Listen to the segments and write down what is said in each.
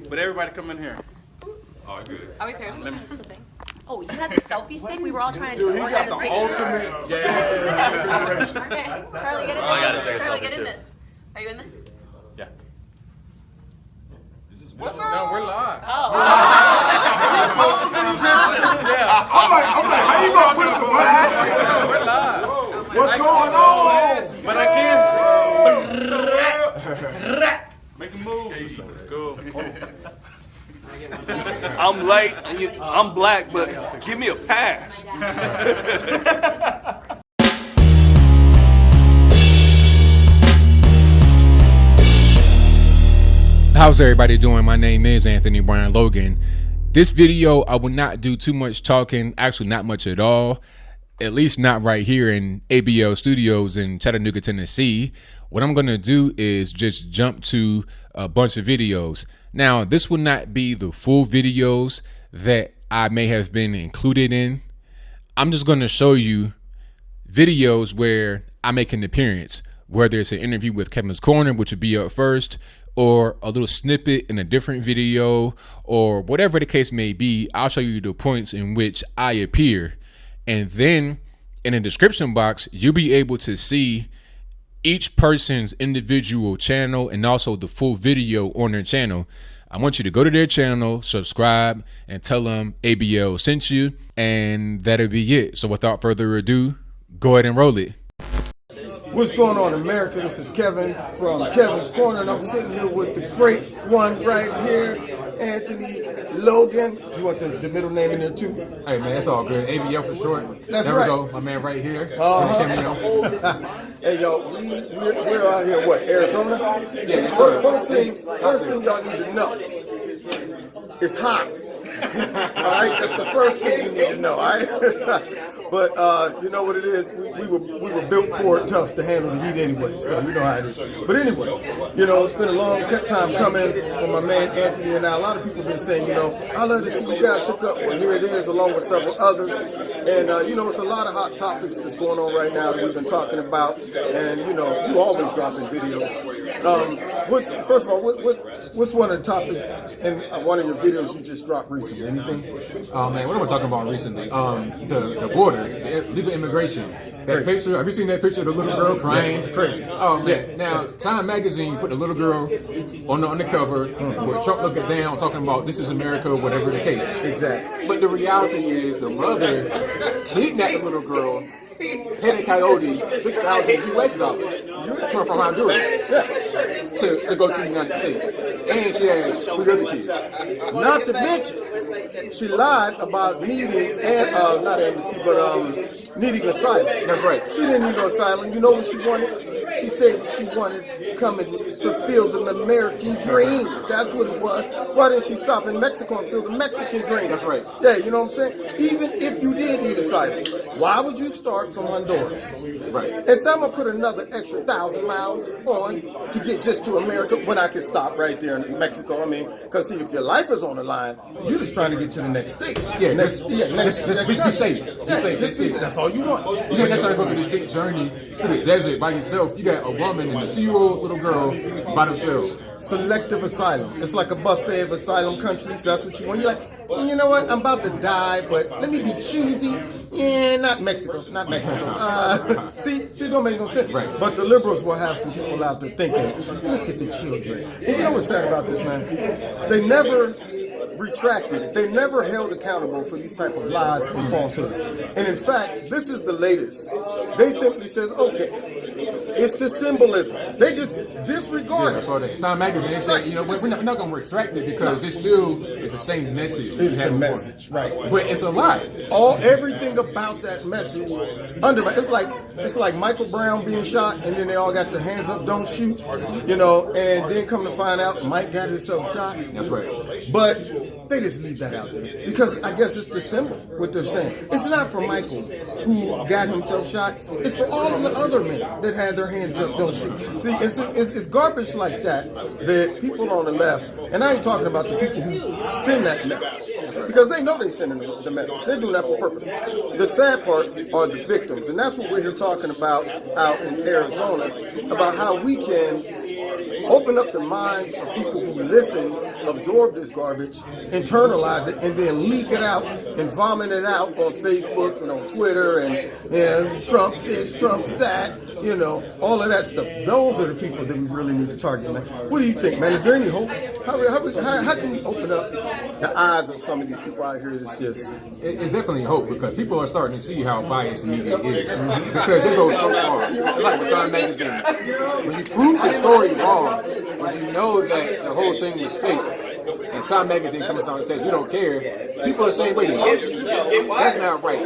But everybody come in here. Oh, good. Are we pairs? Is this a thing? Oh, you had the selfie stick? We were all trying to Got the ultimate. Okay. Charlie, get in this. I gotta take a Charlie, selfie, get in too. this. Are you in this? Yeah. What's No, up? we're live. Oh. I'm like, how you gonna push the button? We're live. What's going on? But I can't. Making moves. It's cool. I'm late. I'm black, but give me a pass. How's everybody doing? My name is Anthony Brian Logan. This video, I will not do too much talking, actually not much at all, at least not right here in ABL Studios in Chattanooga, Tennessee. What I'm going to do is just jump to a bunch of videos. Now, this will not be the full videos that I may have been included in. I'm just going to show you videos where I make an appearance, whether it's an interview with Kevin's Corner, which would be up first, or a little snippet in a different video, or whatever the case may be. I'll show you the points in which I appear. And then in the description box, you'll be able to see each person's individual channel and also the full video on their channel. I want you to go to their channel, subscribe, and tell them ABL sent you, and that'll be it. So without further ado, go ahead and roll it. What's going on, America? This is Kevin from Kevin's Corner, and I'm sitting here with the great one right here, Anthony Logan. You want the middle name in there too? Hey man, it's all good. ABL for short. That's there right. we go, my man right here. Hey yo, we're out here. What, Arizona? Yeah, yes, sir. First thing y'all need to know. It's hot. All right, that's the first thing you need to know. All right. But you know what it is? We were built for it tough to handle the heat anyway, so you know how it is. But anyway, you know, it's been a long time coming for my man Anthony and I. A lot of people have been saying, you know, I'd love to see you guys hook up. Well, here it is, along with several others. And you know, it's a lot of hot topics that's going on right now that we've been talking about. And you know, you always dropping videos. First of all, what's one of the topics in one of your videos you just dropped recently? Anything? Oh man, what am I talking about recently? The border, the illegal immigration. That picture, have you seen that picture of the little girl crying? Yeah, crazy. Oh man, now Time Magazine put the little girl on the cover with Trump looking down, talking about this is America, whatever the case. Exactly. But the reality is the mother kidnapped the little girl, paid a coyote $6,000 US coming from Honduras to go to the United States. And she has 3 other kids. Not to mention, she lied about needing not amnesty, but needing asylum. That's right. She didn't need no asylum. You know what she wanted? She said she wanted to come and fulfill the American dream. That's what it was. Why didn't she stop in Mexico and fulfill the Mexican dream? That's right. Yeah, you know what I'm saying? Even if you did need asylum, why would you start from Honduras? Right. And so I'm going to put another extra 1,000 miles on to get just to America when I can stop right there in Mexico. I mean, because see, if your life is on the line, you're just trying to get to the next state. Yeah, next be safe. Be safe. Just be safe. That's all you want. You're not trying to go through this big journey through the desert by yourself. You got a woman and a 2-year-old little girl by themselves. Selective asylum. It's like a buffet of asylum countries. That's what you want. You're like, well, you know what? I'm about to die, but let me be choosy. Yeah, not Mexico. Not Mexico. See, it don't make no sense. Right. But the liberals will have some people out there thinking, look at the children. And you know what's sad about this, man? They never retracted it. They never held accountable for these type of lies and falsehoods. And in fact, this is the latest. They simply says, okay, it's the symbolism. They just disregard Yeah, it. so the Time Magazine, they said, you know, we're not going to retract it because it's still the same message. It's the message, right? But it's a lie. Everything about that message it's like Michael Brown being shot, and then they all got their hands up, don't shoot, you know, and then come to find out Mike got himself shot. That's right. But they just leave that out there because I guess it's the symbol, what they're saying. It's not for Michael who got himself shot. It's for all of the other men that had their hands up, don't shoot. See, it's garbage like that people on the left, and I ain't talking about the people who send that message, because they know they're sending the message. They're doing that for purpose. The sad part are the victims, and that's what we're here talking about out in Arizona, about how we can open up the minds of people who listen absorb this garbage, internalize it, and then leak it out and vomit it out on Facebook and on Twitter and Trump's this, Trump's that, you know, all of that stuff. Those are the people that we really need to target, man. What do you think, man? Is there any hope? How can we open up the eyes of some of these people out here? It's definitely hope because people are starting to see how biased the media is because it goes so far. It's like with Time Magazine. When you prove the story wrong, when you know that the whole thing was fake, and Time Magazine comes out and says, we don't care, people are saying, wait a minute, that's not right.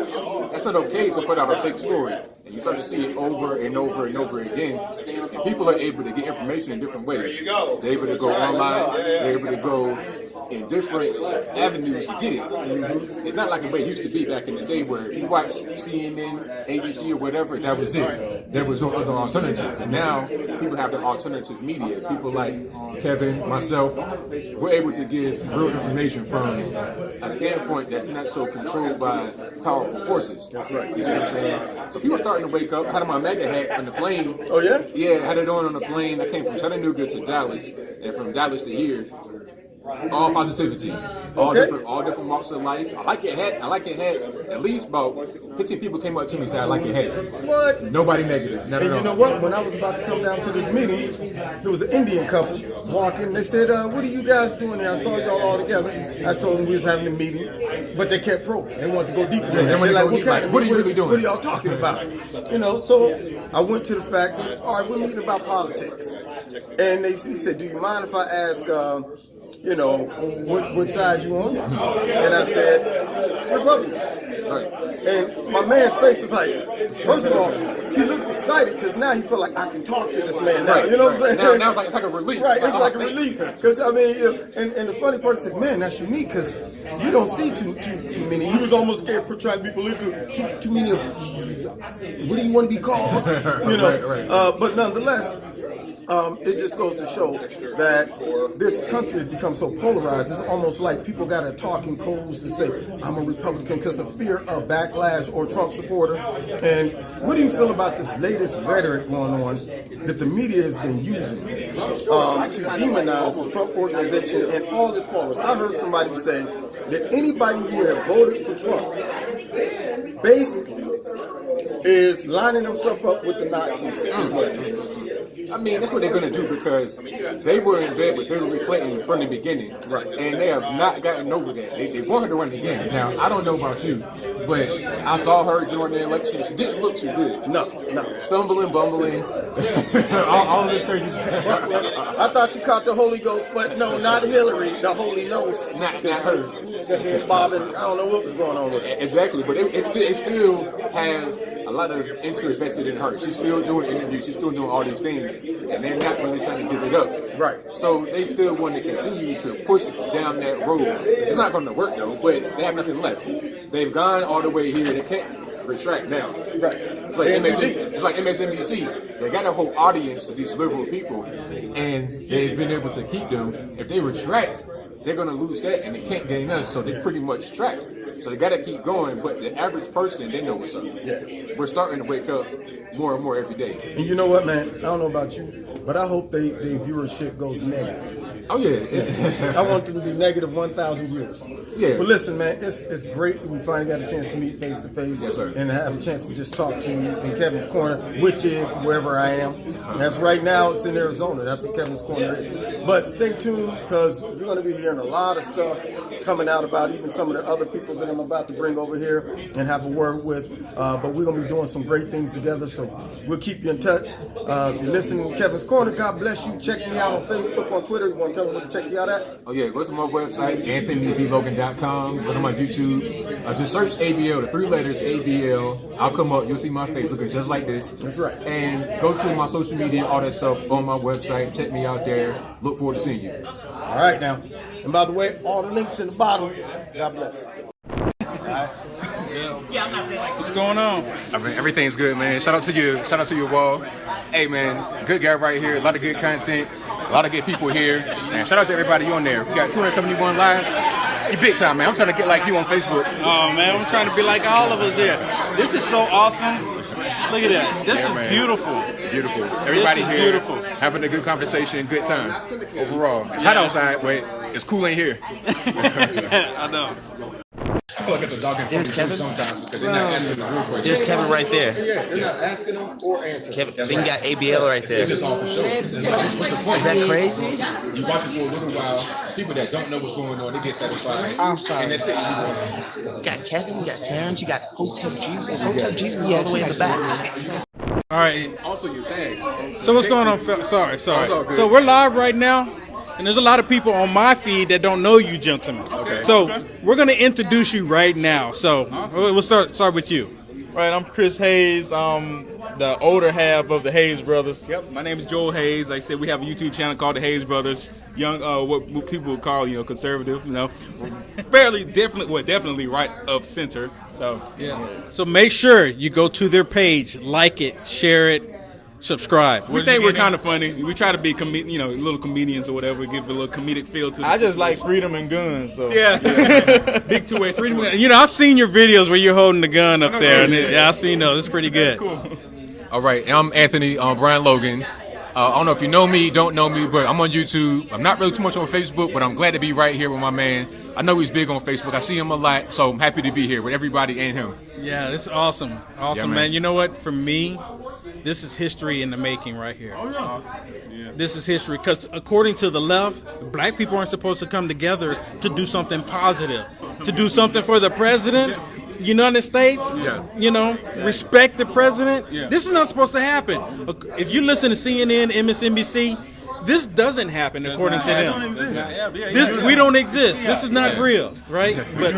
That's not okay to put out a fake story. And you start to see it over and over and over again. And people are able to get information in different ways. They're able to go online, they're able to go in different avenues to get it. It's not like the way it used to be back in the day where if you watch CNN, ABC, or whatever, that was it. There was no other alternative. And now people have the alternative media. People like Kevin, myself, we're able to give real information from a standpoint that's not so controlled by powerful forces. That's right. You see what I'm saying? So people are starting to wake up. I had my MAGA hat on the plane. Oh, yeah? Yeah, I had it on the plane. I came from Chattanooga to Dallas, and from Dallas to here. All positivity, all different walks of life. I like your hat. At least about 15 people came up to me and said, I like your hat. What? Nobody negative. Not And at you know all. what? When I was about to come down to this meeting, there was an Indian couple walking. They said, what are you guys doing here? I saw y'all all together. I told them we was having a meeting, but they kept probing. They wanted to go deeper. Yeah, they wanted to go deep. Like, what are you really doing? What are y'all talking about? You know, so I went to the fact that, all right, we're meeting about politics. And he said, do you mind if I ask, you know, what side you on? And I said, Republican. Right. And my man's face was like, first of all, he looked excited because now he felt like I can talk to this man now. Right, you know what I'm saying? Now it's like a relief. Right, it's like a relief. Because, I mean, and the funny part said, man, that's unique because we don't see too many. He was almost scared for trying to be political. Too many of, what do you want to be called? You know, Right. But nonetheless, it just goes to show that this country has become so polarized. It's almost like people got a talking codes to say, I'm a Republican because of fear of backlash or Trump supporter. And what do you feel about this latest rhetoric going on that the media has been using to demonize the Trump organization and all its followers? I heard somebody say that anybody who had voted for Trump basically is lining himself up with the Nazis. I mean, that's what they're going to do because they were in bed with Hillary Clinton from the beginning. Right. And they have not gotten over that. They want her to run again. Now, I don't know about you, but I saw her during the election. She didn't look too good. No. Stumbling, bumbling, all of this crazy stuff. I thought she caught the Holy Ghost, but no, not Hillary, the Holy Ghost. Not her. The head bobbing, I don't know what was going on with it. Exactly, but it still have a lot of interest vested in her. She's still doing interviews. She's still doing all these things, and they're not really trying to give it up. Right. So they still want to continue to push down that road. It's not going to work though, but they have nothing left. They've gone all the way here. They can't retract now. Right. It's like MSNBC. They got a whole audience of these liberal people, and they've been able to keep them. If they retract, they're going to lose that, and they can't gain us, so they're pretty much trapped. So they got to keep going, but the average person, they know what's up. Yeah. We're starting to wake up more and more every day. And you know what, man? I don't know about you, but I hope their viewership goes negative. Oh, yeah. I want them to be negative 1,000 viewers. Yeah. But listen, man, it's great that we finally got a chance to meet face to face. Yes, sir. And have a chance to just talk to you in Kevin's Corner, which is wherever I am. That's right now, it's in Arizona. That's what Kevin's Corner is. But stay tuned because you're going to be hearing a lot of stuff coming out about even some of the other people that I'm about to bring over here and have a word with. But we're going to be doing some great things together, so we'll keep you in touch. If you're listening to Kevin's Corner, God bless you. Check me out on Facebook, on Twitter. You want to tell them where to check you out at? Oh, yeah. Go to my website, AnthonyBLogan.com. Go to my YouTube. Just search ABL, the 3 letters ABL. I'll come up. You'll see my face looking just like this. That's right. And go to my social media, all that stuff on my website. Check me out there. Look forward to seeing you. All right, now. And by the way, all the links in the bottom. God bless. What's going on? I mean, everything's good, man. Shout out to you. Shout out to your wall. Hey, man, good guy right here. A lot of good content. A lot of good people here. And shout out to everybody on there. We got 271 live. You big time, man. I'm trying to get like you on Facebook. Oh, man, I'm trying to be like all of us here. This is so awesome. Look at that. This is man. beautiful. Beautiful. Everybody This is here beautiful. having a good conversation, good time overall. It's hot outside, but It's cool in here. I know. I feel like it's a dog and There's Kevin. sometimes because they're not asking the real questions. There's Kevin right there. Yeah, they're not asking them or answering. Kevin, then you got ABL right there. It's just all for show. What's the point? Is that crazy? You watch it for a little while. People that don't know what's going on, they get satisfied. I'm sorry. And that's it. You got Kevin, you got Terrence, you got Hotep Jesus. Hotep Jesus is all the way in the back. All right. Also your tags. So what's going on? Sorry. all good. So we're live right now, and there's a lot of people on my feed that don't know you, gentlemen. Okay. So we're going to introduce you right now. So we'll start with you. Right, I'm Chris Hayes. The older half of the Hayes brothers. Yep, my name is Joel Hayes. Like I said, we have a YouTube channel called the Hayes Brothers. Young, what people would call, conservative. Definitely right of center. So yeah. So make sure you go to their page, like it, share it, subscribe. We think we're kind of funny. We try to be little comedians or whatever, give a little comedic feel to it. I just like freedom and guns. So Yeah. Big two-way freedom. I've seen your videos where you're holding the gun up there, and I've seen those. It's pretty good. Cool. All right, I'm Anthony Brian Logan. I don't know if you know me, don't know me, but I'm on YouTube. I'm not really too much on Facebook, but I'm glad to be right here with my man. I know he's big on Facebook. I see him a lot, so I'm happy to be here with everybody and him. Yeah, this is awesome. Awesome, Yeah, man. man. You know what? For me, this is history in the making right here. Oh, yeah. This is history because according to the left, black people aren't supposed to come together to do something positive, to do something for the president. United States, respect the president. Yeah. This is not supposed to happen. If you listen to CNN, MSNBC, this doesn't happen according to them. We don't exist. This is not real, right? But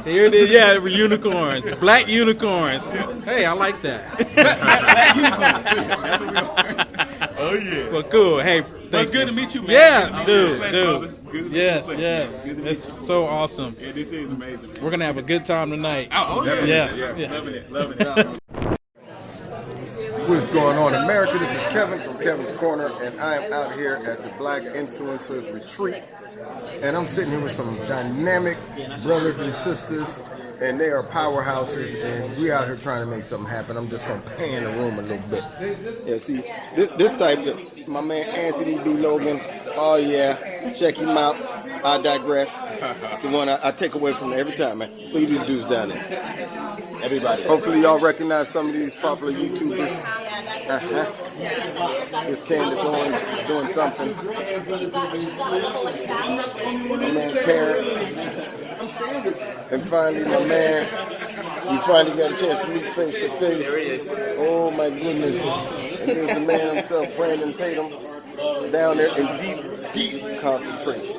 here it is. Yeah, we're unicorns, black unicorns. Hey, I like that. That's what we are. Oh yeah. Well, cool. Hey, It's good to meet you, man. Yeah, Good to meet you. dude. Yes. It's so awesome. Yeah, this is amazing. We're gonna have a good time tonight. Oh, Yeah. Loving it. What's going on, America? This is Kevin from Kevin's Corner, and I am out here at the Black Influencers Retreat. And I'm sitting here with some dynamic brothers and sisters, and they are powerhouses, and we out here trying to make something happen. I'm just gonna pan the room a little bit. Yeah, see, this type, my man Anthony B. Logan. Oh yeah, check him out. I digress. It's the one I take away from it every time, man. Look at these dudes down there. Everybody. Hopefully y'all recognize some of these popular YouTubers. Here's Candace Owens doing something. My man Terrence. And finally, my man, you finally got a chance to meet face to face. Oh my goodness. And there's the man himself, Brandon Tatum, down there in deep concentration.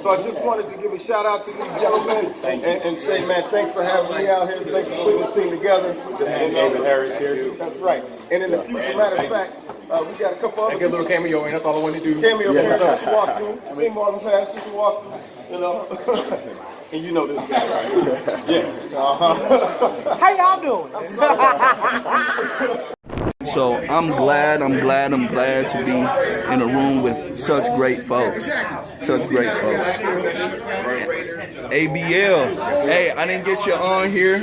So I just wanted to give a shout out to these gentlemen and say, man, thanks for having me out here. Thanks for putting this thing together. And, David Harris here. That's right. And in the future, matter of fact, we got a couple other I get a little cameo in, that's all I want to do. cameo here just to walk through. See Martin Pass, just to walk through, And you know this guy, right? Yeah. How y'all doing? So I'm glad to be in a room with such great folks. ABL, hey, I didn't get you on here,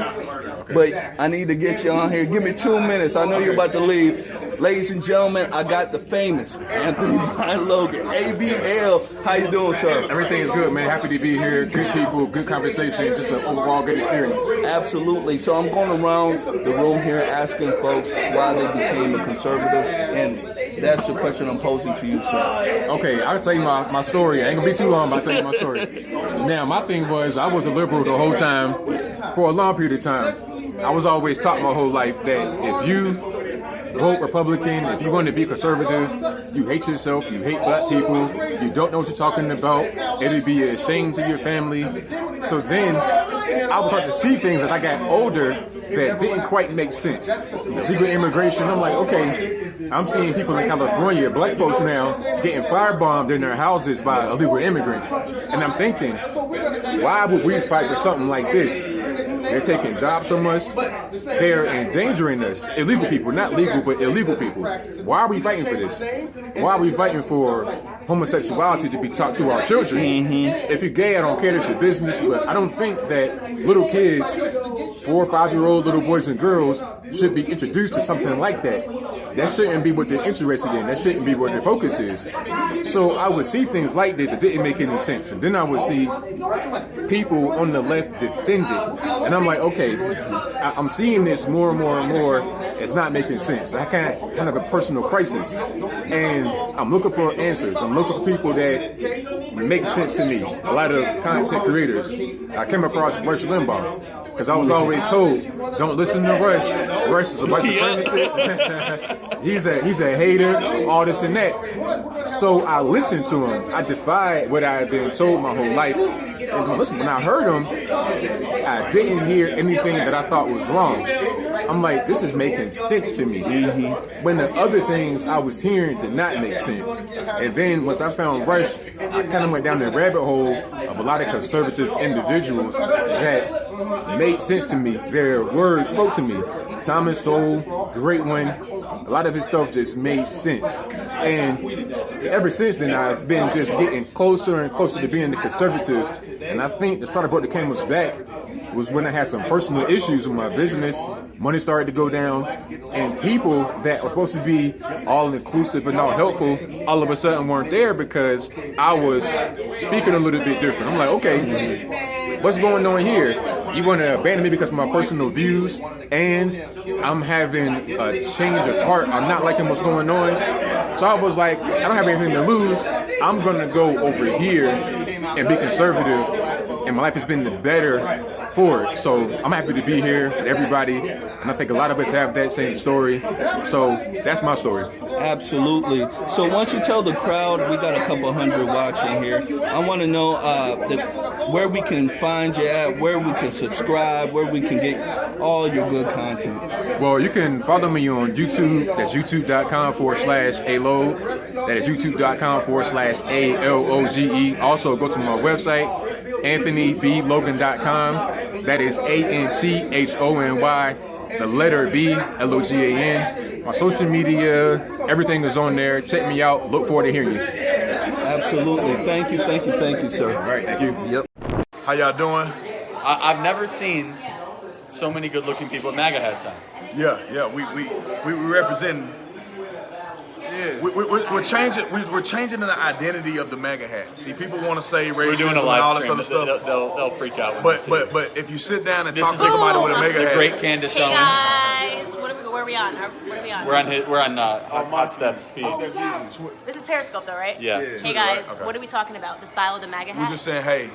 but I need to get you on here. Give me 2 minutes. I know you're about to leave. Ladies and gentlemen, I got the famous Anthony Brian Logan, ABL. How you doing, sir? Everything is good, man. Happy to be here. Good people, good conversation, just an overall good experience. Absolutely. So I'm going around the room here asking folks why they became a conservative, and that's the question I'm posing to you, sir. Okay, I'll tell you my story. I ain't gonna be too long, but I'll tell you my story. Now, my thing was, I was a liberal the whole time, for a long period of time. I was always taught my whole life that if you vote Republican, if you want to be conservative, you hate yourself, you hate black people, you don't know what you're talking about, it'd be a shame to your family. So then, I was starting to see things as I got older that didn't quite make sense. Legal immigration, I'm like, okay, I'm seeing people in California, black folks now, getting firebombed in their houses by illegal immigrants. And I'm thinking, why would we fight for something like this? They're taking jobs from us. They're endangering us. Illegal people, not legal, but illegal people. Why are we fighting for this? Why are we fighting for homosexuality to be taught to our children? If you're gay, I don't care, that's your business, but I don't think that little kids, 4 or 5-year-old little boys and girls, should be introduced to something like that. that shouldn't be what they're interested in. That shouldn't be what their focus is. So I would see things like this that didn't make any sense. And then I would see people on the left defend it. And I'm like, okay, I'm seeing this more and more and more. It's not making sense. I kind of a personal crisis. And I'm looking for answers. I'm looking for people that make sense to me. A lot of content creators. I came across Rush Limbaugh because I was always told, don't listen to Rush. Rush is a white supremacist. he's a hater, all this and that. So I listened to him. I defied what I had been told my whole life. And listen, when I heard him, I didn't hear anything that I thought was wrong. I'm like, this is making sense to me. When the other things I was hearing did not make sense. And then once I found Rush, I kind of went down the rabbit hole of a lot of conservative individuals that made sense to me. Their words spoke to me. Thomas Sowell, great one. A lot of his stuff just made sense. And ever since then, I've been just getting closer and closer to being the conservative. And I think the starter boat that came us back was when I had some personal issues with my business. Money started to go down, and people that were supposed to be all inclusive and all helpful, all of a sudden weren't there because I was speaking a little bit different. I'm like, okay, what's going on here? You want to abandon me because of my personal views, and I'm having a change of heart. I'm not liking what's going on. So I was like, I don't have anything to lose. I'm going to go over here and be conservative, and my life has been the better for it. So I'm happy to be here with everybody, and I think a lot of us have that same story. So that's my story. Absolutely. So once you tell the crowd, we got a couple hundred watching here. I want to know where we can find you at, where we can subscribe, where we can get all your good content. Well, you can follow me on YouTube. That's youtube.com/aloge. That is youtube.com/ALOGE. Also, go to my website, AnthonyBLogan.com. That is ANTHONY, the letter B, LOGAN. My social media, everything is on there. Check me out. Look forward to hearing you. Absolutely. Thank you, sir. All right, thank you. Yep. How y'all doing? I've never seen so many good-looking people with MAGA hats on. Yeah. We represent. Yeah. We're changing. We're changing the identity of the MAGA hat. See, people want to say racism and all this other stuff. They'll freak out. But if you sit down and talk to somebody with a MAGA hat, great Candace Owens. Guys, where are we on? What are we on? We're on Hot Steps feed. This is Periscope, though, right? Yeah. Hey guys, Okay. what are we talking about? The style of the MAGA hat? we're just saying, hey.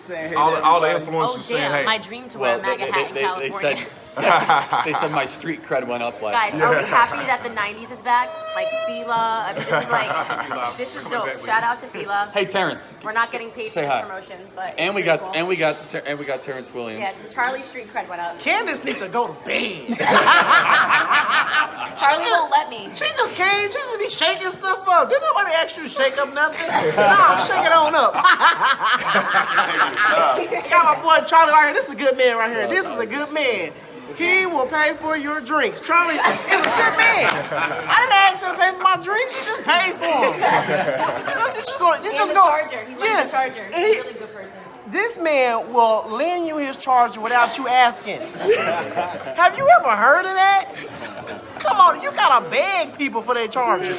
Hey, All the influencers Oh saying, damn! hey. My dream to wear a MAGA hat in California. They said my street cred went up last Guys, are we happy that the '90s is back? Like Fila. I mean, this is dope. Shout out to Fila. Hey, Terrence. We're not getting paid for Say this hi. promotion, but And it's we pretty got cool. Terrence Williams. Yeah, Charlie's street cred went up. Candace needs to go to bed. Charlie won't let me. She just came. She just be shaking stuff up. Didn't nobody ask you to shake up nothing? No, shake it on up. Got my boy Charlie right here. This is a good man right here. This is a good man. He will pay for your drinks. Charlie is a good man. I didn't ask him to pay for my drinks. He just paid for them. He has a charger. He loves the charger. He's a really good person. This man will lend you his charger without you asking. Have you ever heard of that? Come on, you gotta beg people for their chargers.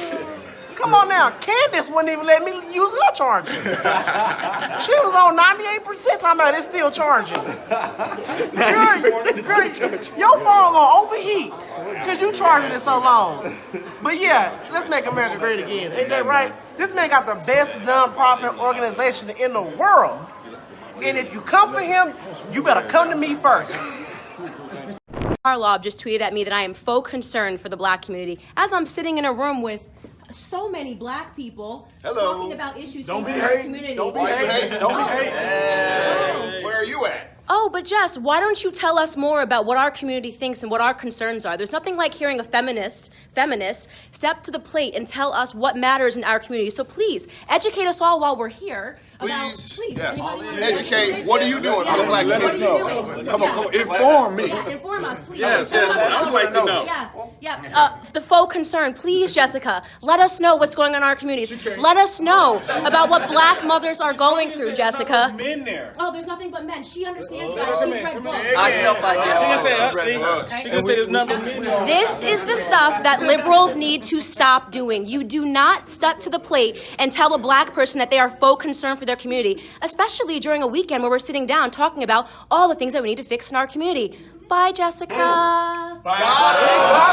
Come on now, Candace wouldn't even let me use her charger. She was on 98%, talking about it's still charging. Girl, your phone gonna overheat because you charging it so long. But yeah, let's make America great again. Ain't that right? This man got the best nonprofit organization in the world. And if you come for him, you better come to me first. Harlob just tweeted at me that I am faux concerned for the black community as I'm sitting in a room with so many black people talking about issues facing our community. Don't be hating. Where are you at? Oh, but Jess, why don't you tell us more about what our community thinks and what our concerns are? There's nothing like hearing a feminist step to the plate and tell us what matters in our community. So please, educate us all while we're here. Please. Yeah. Educate. What are you doing for the black Let us community? know. Come on. Inform me. Inform us, please. Yes, I would like to know. Yeah. Yeah, the faux concern. Please, Jessica, let us know what's going on in our communities. Let us know about what black mothers are going through, Jessica. Men there. Oh, there's nothing but men. She understands, guys. She's read books. I self-identify. This is the stuff that liberals need to stop doing. You do not step to the plate and tell a black person that they are faux concerned for their community, especially during a weekend where we're sitting down talking about all the things that we need to fix in our community. Bye, Jessica. Bye.